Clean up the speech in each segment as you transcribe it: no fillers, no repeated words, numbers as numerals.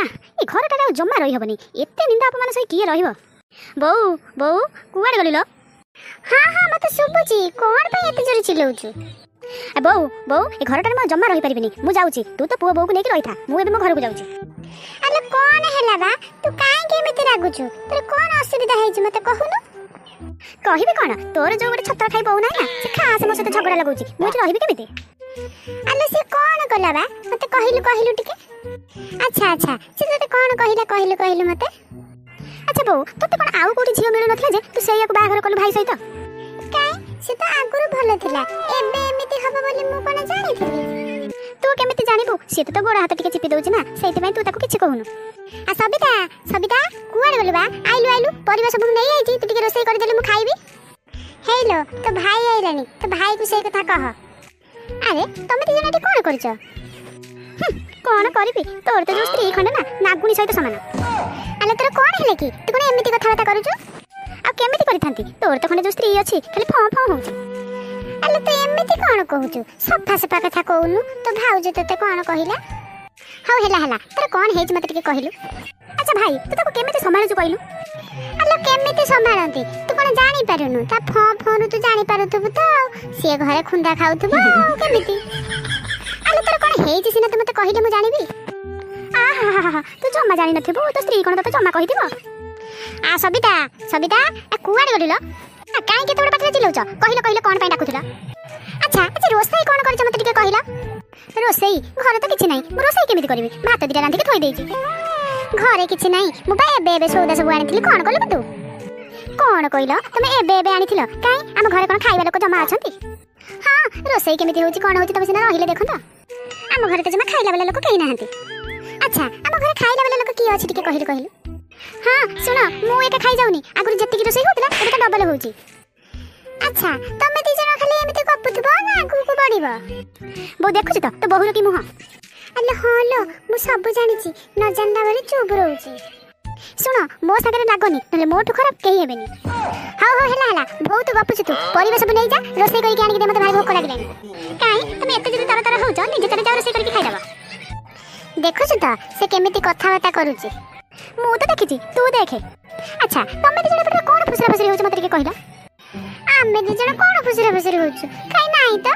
ନା ଏ ଘରଟାରେ ଆଉ ଜମା ରହିହବନି। ଏତେ ନିନ୍ଦା ଅପମାନ ସହି କିଏ ରହିବ? ବୋଉ ବୋଉ କୁଆଡ଼େ ଗଲିଲ? ହଁ ହଁ ମତେ ଶୁଭୁଛି। କଣ ପାଇଁ ଏତେ ଜୋରେ ଚିଲଉଛୁ? ବୋଉ ବୋଉ ଏ ଘରଟାରେ ମୁଁ ଜମା ରହିପାରିବିନି। ମୁଁ ଯାଉଛି। ତୁ ତ ପୁଅ ବୋଉକୁ ନେଇକି ରହିଥା। ମୁଁ ଏବେ ମୋ ଘରକୁ ଯାଉଛି। ଆଲୋ କଣ ହେଲା ବା? ତୁ କାହିଁକି ଏମିତି ରାଗୁଛୁ? ତୋର କଣ ଅସୁବିଧା ହେଇଛି ମତେ କହୁନୁ? କହିବି କଣ? ତୋର ଯୋଉ ଗୋଟେ ଛତରା ଖାଇ ବୋଉ ନାହିଁ ନା, ସେ ଖାସ ମୋ ସହିତ ଝଗଡ଼ା ଲଗାଉଛି। ମୁଁ ଏଠି ରହିବି କେମିତି? ଆଲୋ ସେ କଣ କଲା ବା? ମତେ କହିଲୁ ଟିକେ। ଆଚ୍ଛା ସେ ତତେ କଣ କହିଲା ମତେ? ଆଚ୍ଛା ବୋଉ, ତତେ କଣ ଆଉ କୋଉଠି ଝିଅ ମିଳୁନଥିଲା ଯେ ତୁ ସେଇଆକୁ ବାହାଘର କଲୁ ଭାଇ ସହିତ? କାଇଁ ସେ ତ ଆଗରୁ ଭଲ ଥିଲା। ଏବେ ଏମିତି ହବ ବୋଲି ମୁଁ କଣ ଜାଣିଥିଲି? ତୁ କେମିତି ଜାଣିବୁ? ସିଏ ତ ଗୋଡ଼ ହାତ ଟିକେ ଚିପି ଦଉଛି ନା, ସେଇଥିପାଇଁ ତୁ ତାକୁ କିଛି କହୁନୁ। ଆ ସବିତା କୁଆଡେ ଗଲୁ ବା? ଆଇଲୁ ପରିବା ସବୁ ନେଇ ଆଇଛି। ତୁ ଟିକେ ରୋଷେଇ କରିଦେଲେ ମୁଁ ଖାଇବି। ହେଇଲୋ ତୋ ଭାଇ ଆଇଲାଣି। ତୋ ଭାଇକୁ ସେଇ କଥା କହ। ଆରେ ତମେ ଦି ଜଣ ଏଠି କଣ କରୁଛ? କଣ କରିବି? ତୋର ତ ଯୋଉ ସ୍ତ୍ରୀ ଖଣ୍ଡେ ନା, ନାଗୁଣୀ ସହିତ ସମାନ। ଆଲୋ ତୋର କଣ ହେଲା କି? ତୁ କଣ ଏମିତି କଥାବାର୍ତ୍ତା କରୁଛୁ? ଆଉ କେମିତି କରିଥାନ୍ତି? ତୋର ତ ଖଣ୍ଡେ ଯୋଉ ସ୍ତ୍ରୀ ଅଛି, ଖାଲି ଫଁ ହଉଛି। ଆଲୋ ତୁ ଏମିତି କଣ କହୁଛୁ? ସଫା କଥା କହୁନୁ। ତୋ ଭାଉଜ ତତେ କଣ କହିଲା? ହଉ ହେଲା ତୋର କଣ ହେଇଛି ମତେ ଟିକେ କହିଲୁ। ଆଚ୍ଛା ଭାଇ, ତୁ ତାକୁ କେମିତି ସମ୍ଭାଳୁଛୁ କହିଲୁ? ଆଲୋ କେମିତି ସମ୍ଭାଳନ୍ତି? ତୁ କଣ ଜାଣିପାରୁନୁ? ତା ଫୋନରୁ ତୁ ଜାଣିପାରୁଥିବୁ ତ। ସିଏ ଘରେ ଖୁନ୍ଦା ଖାଉଥିବ ଆଉ କେମିତି? ଆଲୋ ତୋର କଣ ହେଇଛି ସିନା ତୁ ମତେ କହିଲେ ମୁଁ ଜାଣିବି। ତୁ ଜମା ଜାଣିନଥିବୁ, ତୋ ସ୍ତ୍ରୀ କଣ ତତେ ଜମା କହିଥିବ? ସବିତା କୁଆଡେ ଗଲିଲ? କାଇଁ କେତେ ବଡ଼ ପାଟିରେ ଚିଲଉଛ? କହିଲ କଣ ପାଇଁ ଡାକୁଥିଲ? ଆଚ୍ଛା ରୋଷେଇ କଣ କରିଛ ମତେ ଟିକେ କହିଲ? ରୋଷେଇ? ଘରେ ତ କିଛି ନାହିଁ, ମୁଁ ରୋଷେଇ କେମିତି କରିବି? ଭାତ ଦିଟା ରାନ୍ଧିକି ଥୋଇ ଦେଇଛି। ଘରେ କିଛି ନାହିଁ? ମୁଁ ବା ଏବେ ସଉଦା ସବୁ ଆଣିଥିଲି। କଣ କଲୁ ତୁ? କଣ କହିଲ? ତମେ ଏବେ ଆଣିଥିଲ? କାଇଁ ଆମ ଘରେ କଣ ଖାଇବା ଲୋକ ଜମା ଅଛନ୍ତି? ହଁ, ରୋଷେଇ କେମିତି ହଉଛି କଣ ହଉଛି ତମେ ସିନା ରହିଲେ ଦେଖନ୍ତ। ଆମ ଘରେ ତ ଜମା ଖାଇଲା ବାଲା ଲୋକ କେହି ନାହାନ୍ତି। ଆଚ୍ଛା ଆମ ଘରେ ଖାଇଲା ବାଲା ଲୋକ କିଏ ଅଛି ଟିକେ କହିଲୁ? ହଁ ଶୁଣ, ମୁଁ ଏକା ଖାଇଯାଉନି। ଆଗରୁ ଯେତିକି ରୋଷେଇ ହଉଥିଲା ଏବେ ତ ଡବଲ ହଉଛି। ଆଚ୍ଛା ତମେ ଦି ଜଣ ଖାଲି ଏମିତି ଗପୁଥିବ ନା ଆଗକୁ ବଢିବ? ବୋଉ ଦେଖୁଛୁ ତ ତୋ ବୋହୁର କି ମୁହଁ? ଆଲୋ ହଁ ଲୋ, ମୁଁ ସବୁ ଜାଣିଛି। ନ ଜାଣିଲା ଭଳି ଚୁପ୍ ରହୁଛି। ଶୁଣ, ମୋ ସାଙ୍ଗରେ ଲାଗନି, ନହେଲେ ମୋଠୁ ଖରାପ କେହି ହେବେନି। ହଉ ହେଲା ବହୁତ ଗପୁଛୁ ତୁ। ପରିବା ସବୁ ନେଇଯା, ରୋଷେଇ କରିକି ଆଣିକି ଦେ, ମତେ ଭାରି ଭୋକ ଲାଗିଲାଣି। କାଇଁ ତମେ ଏତେ ଯଦି ତର ହଉଛ, ନିଜେ ଚାଲି ଯାଅ ରୋଷେଇ କରିକି ଖାଇଦବ। ଦେଖୁଛୁ ତ ସେ କେମିତି କଥାବାର୍ତ୍ତା କରୁଛି? ମୁଁ ତ ଦେଖିଛି, ତୁ ଦେଖେ। ଆଚ୍ଛା ତମେ ଦି ଜଣ କଣ ଫୁସରା ଫୁସରି ହଉଛ ମତେ ଟିକେ କହିଲ? ଆମେ ଦି ଜଣ କଣ ଫୁସରା ଫୁସରି ହଉଛୁ? କାଇଁ ନାହିଁ ତ।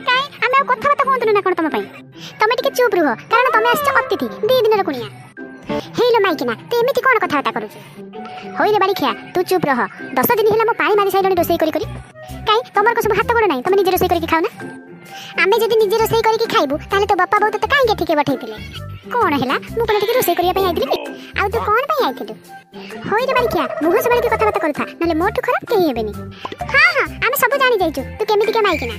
କାଇଁ ଆମେ ଆଉ କଥାବାର୍ତ୍ତା କୁହନ୍ତୁନି ନା କଣ ତମ ପାଇଁ? ତମେ ଟିକେ ଚୁପ୍ ରୁହ, କାରଣ ତମେ ଆସିଛ ଅତିଥି, 2 ଦିନର କୁଣିଆ। ହେଇଲୋ ମାଇକିନା, ତୁ ଏମିତି କଣ କଥାବାର୍ତ୍ତା କରୁଛୁ? ହଇରେ ବାଡ଼ି ଖିଆ, ତୁ ଚୁପ୍ ରହ। 10 ଦିନ ହେଲା ମୁଁ ପାଣି ମାରି ସାଇଲଣି ରୋଷେଇ କରି। କାଇଁ ତମର ସବୁ ହାତ ଗୋଡ଼ ନାହିଁ? ତମେ ନିଜେ ରୋଷେଇ କରିକି ଖାଅ ନା? ଆମେ ଯଦି ନିଜେ ରୋଷେଇ କରିକି ଖାଇବୁ, ତାହେଲେ ତୋ ବାପା ବୋଉ ତତେ କାହିଁକି ଏଠିକି ପଠେଇଥିଲେ? କଣ ହେଲା? ମୁଁ କଣ ଟିକେ ରୋଷେଇ କରିବା ପାଇଁ ଆଇଥିଲି କି? ଆଉ ତୁ କଣ ପାଇଁ ଆଇଥିଲୁ? ହଇରେ ବାଡ଼ି ଖିଆ, ମୁହଁ ସବୁବେଳେ କଥାବାର୍ତ୍ତା କରୁଥା, ନହେଲେ ମୋଠୁ ଖରାପ କେହି ହେବେନି। ହଁ ଆମେ ସବୁ ଜାଣି ଯାଇଛୁ ତୁ କେମିତିକା ମାଇକିନା।